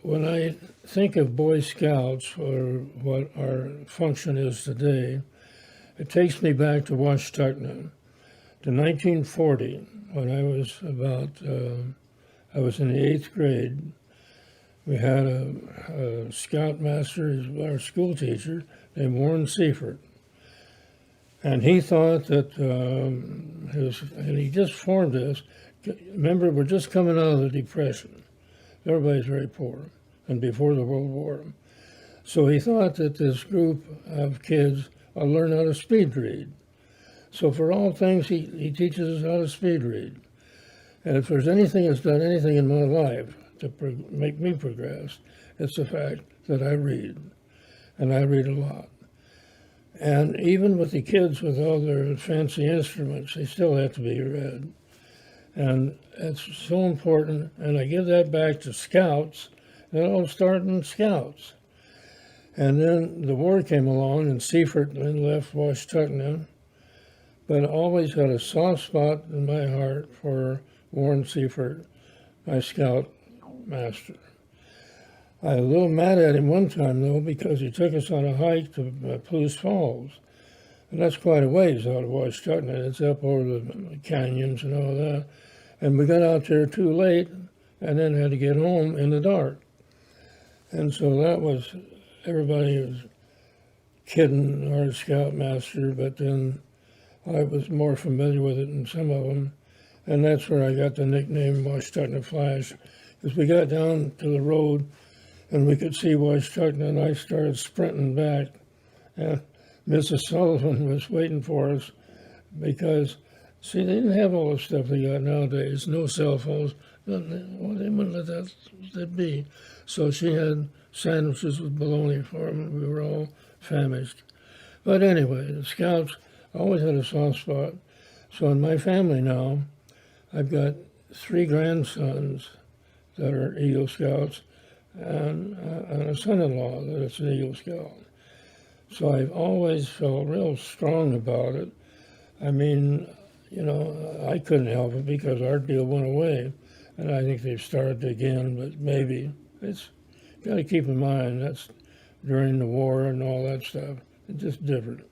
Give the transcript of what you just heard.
when I think of Boy Scouts or what our function is today, it takes me back to Washtucna, to 1940, when I was I was in the 8th grade. We had a scoutmaster, our school teacher, named Warren Seifert. And he thought that and he just formed us. Remember, we're just coming out of the Depression. Everybody's very poor, and before the World War. So he thought that this group of kids will learn how to speed read. So for all things, he teaches us how to speed read. And if there's anything that's done anything in my life to make me progress, it's the fact that I read, and I read a lot. And even with the kids with all their fancy instruments, they still have to be read. And it's so important, and I give that back to Scouts. It all started in Scouts. And then the war came along, and Seifert then left Washtucna, but I always had a soft spot in my heart for Warren Seifert, my Scout master. I was a little mad at him one time, though, because he took us on a hike to Palouse Falls. And that's quite a ways out of Washtucna. It's up over the canyons and all that. And we got out there too late and then had to get home in the dark. And so that was, everybody was kidding our scoutmaster, but then I was more familiar with it than some of them. And that's where I got the nickname Washtucna Flash, because we got down to the road and we could see Washtucna, and I started sprinting back. And Mrs. Sullivan was waiting for us because, see, they didn't have all the stuff they got nowadays, no cell phones. Well, they wouldn't let that be. So she had sandwiches with bologna for them. We were all famished. But anyway, the Scouts always had a soft spot. So in my family now, I've got 3 grandsons that are Eagle Scouts and a son-in-law that is an Eagle Scout. So I've always felt real strong about it. I mean, you know, I couldn't help it because our deal went away, and I think they've started again, but maybe. It's got to keep in mind that's during the war and all that stuff. It's just different.